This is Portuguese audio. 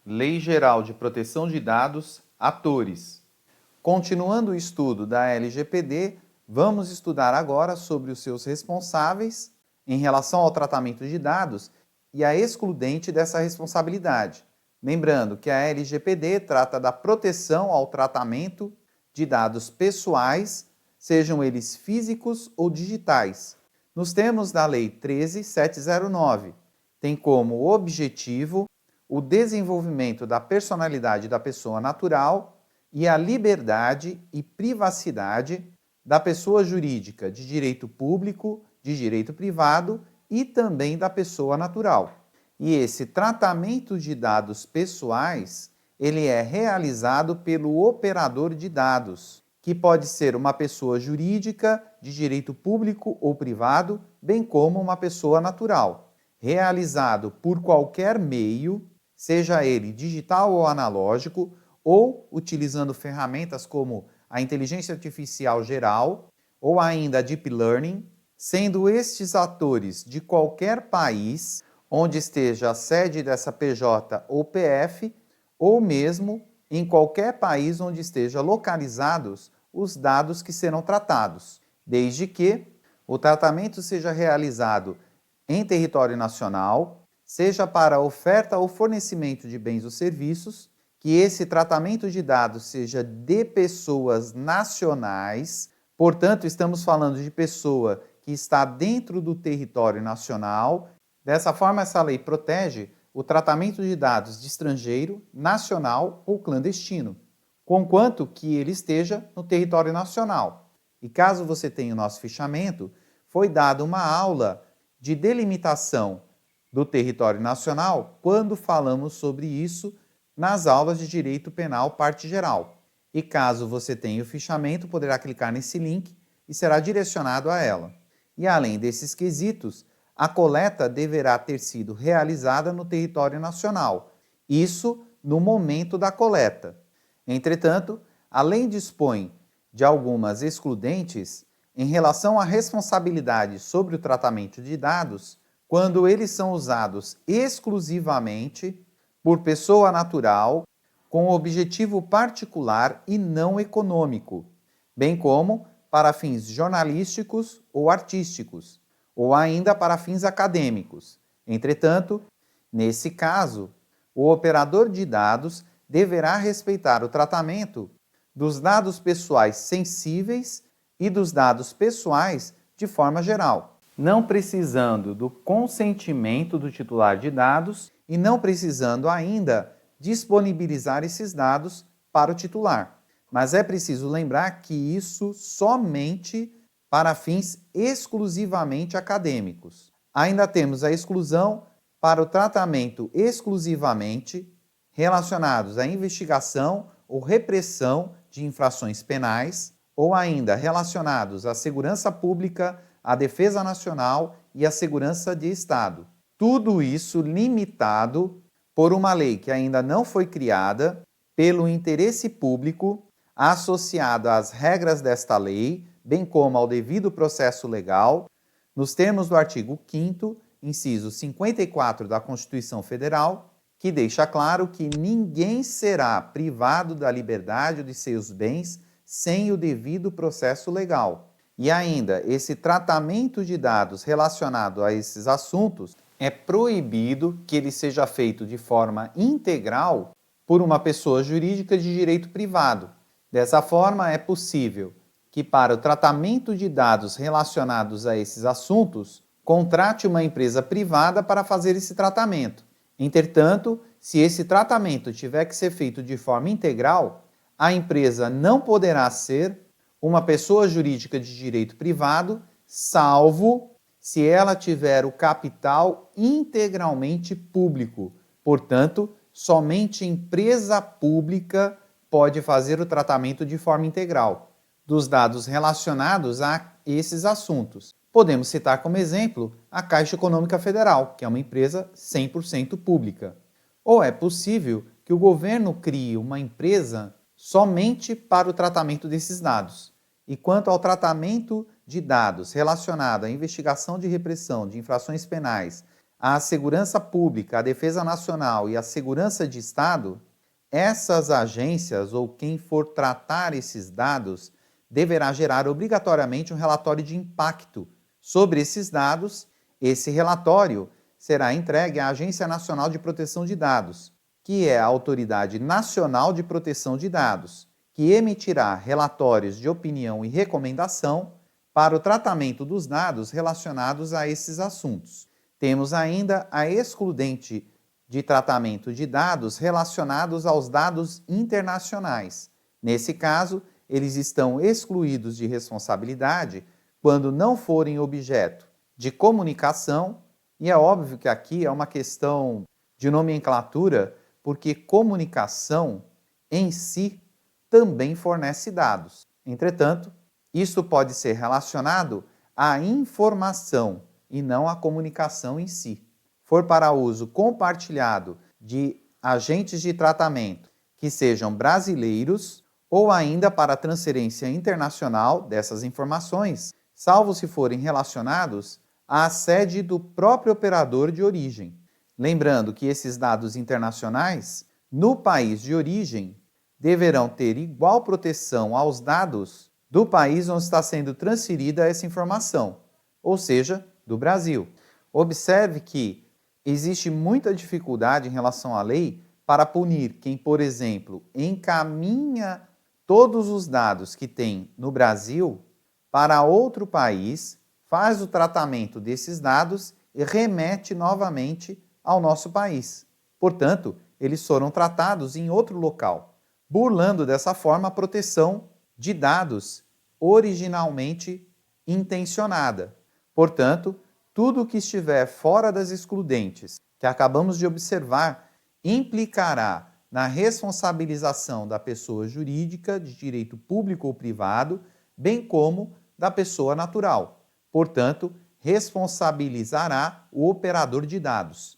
Lei Geral de Proteção de Dados, atores. Continuando o estudo da LGPD, vamos estudar agora sobre os seus responsáveis em relação ao tratamento de dados e a excludente dessa responsabilidade. Lembrando que a LGPD trata da proteção ao tratamento de dados pessoais, sejam eles físicos ou digitais. Nos termos da Lei 13.709, tem como objetivo o desenvolvimento da personalidade da pessoa natural e a liberdade e privacidade da pessoa jurídica de direito público, de direito privado e também da pessoa natural. E esse tratamento de dados pessoais, ele é realizado pelo operador de dados, que pode ser uma pessoa jurídica de direito público ou privado, bem como uma pessoa natural, realizado por qualquer meio, seja ele digital ou analógico, ou utilizando ferramentas como a inteligência artificial geral ou ainda a deep learning, sendo estes atores de qualquer país onde esteja a sede dessa PJ ou PF, ou mesmo em qualquer país onde estejam localizados os dados que serão tratados, desde que o tratamento seja realizado em território nacional, seja para oferta ou fornecimento de bens ou serviços, que esse tratamento de dados seja de pessoas nacionais, portanto, estamos falando de pessoa que está dentro do território nacional. Dessa forma, essa lei protege o tratamento de dados de estrangeiro, nacional ou clandestino, conquanto que ele esteja no território nacional. E caso você tenha o nosso fichamento, foi dada uma aula de delimitação do território nacional quando falamos sobre isso nas aulas de Direito Penal, parte geral. E caso você tenha o fichamento, poderá clicar nesse link e será direcionado a ela. E além desses quesitos, a coleta deverá ter sido realizada no território nacional, isso no momento da coleta. Entretanto, a lei dispõe de algumas excludentes em relação à responsabilidade sobre o tratamento de dados quando eles são usados exclusivamente por pessoa natural com objetivo particular e não econômico, bem como para fins jornalísticos ou artísticos, ou ainda para fins acadêmicos. Entretanto, nesse caso, o operador de dados deverá respeitar o tratamento dos dados pessoais sensíveis e dos dados pessoais de forma geral, não precisando do consentimento do titular de dados e não precisando ainda disponibilizar esses dados para o titular. Mas é preciso lembrar que isso somente para fins exclusivamente acadêmicos. Ainda temos a exclusão para o tratamento exclusivamente relacionados à investigação ou repressão de infrações penais, ou ainda relacionados à segurança pública, à defesa nacional e à segurança de Estado. Tudo isso limitado por uma lei que ainda não foi criada, pelo interesse público, associado às regras desta lei, bem como ao devido processo legal, nos termos do artigo 5º, inciso 54 da Constituição Federal, que deixa claro que ninguém será privado da liberdade de seus bens sem o devido processo legal. E ainda, esse tratamento de dados relacionado a esses assuntos é proibido que ele seja feito de forma integral por uma pessoa jurídica de direito privado. Dessa forma, é possível que, para o tratamento de dados relacionados a esses assuntos, contrate uma empresa privada para fazer esse tratamento. Entretanto, se esse tratamento tiver que ser feito de forma integral, a empresa não poderá ser uma pessoa jurídica de direito privado, salvo se ela tiver o capital integralmente público. Portanto, somente empresa pública pode fazer o tratamento de forma integral dos dados relacionados a esses assuntos. Podemos citar como exemplo a Caixa Econômica Federal, que é uma empresa 100% pública. Ou é possível que o governo crie uma empresa somente para o tratamento desses dados. E quanto ao tratamento de dados relacionado à investigação de repressão de infrações penais, à segurança pública, à defesa nacional e à segurança de Estado, essas agências ou quem for tratar esses dados deverá gerar obrigatoriamente um relatório de impacto sobre esses dados. Esse relatório será entregue à Agência Nacional de Proteção de Dados, que é a Autoridade Nacional de Proteção de Dados, que emitirá relatórios de opinião e recomendação para o tratamento dos dados relacionados a esses assuntos. Temos ainda a excludente de tratamento de dados relacionados aos dados internacionais. Nesse caso, eles estão excluídos de responsabilidade quando não forem objeto de comunicação, e é óbvio que aqui é uma questão de nomenclatura, porque comunicação em si também fornece dados. Entretanto, isso pode ser relacionado à informação e não à comunicação em si. For para uso compartilhado de agentes de tratamento que sejam brasileiros ou ainda para transferência internacional dessas informações, salvo se forem relacionados à sede do próprio operador de origem. Lembrando que esses dados internacionais, no país de origem, deverão ter igual proteção aos dados do país onde está sendo transferida essa informação, ou seja, do Brasil. Observe que existe muita dificuldade em relação à lei para punir quem, por exemplo, encaminha todos os dados que tem no Brasil para outro país, faz o tratamento desses dados e remete novamente ao nosso país. Portanto, eles foram tratados em outro local, burlando dessa forma a proteção de dados originalmente intencionada. Portanto, tudo que estiver fora das excludentes que acabamos de observar implicará na responsabilização da pessoa jurídica de direito público ou privado, bem como da pessoa natural. Portanto, responsabilizará o operador de dados.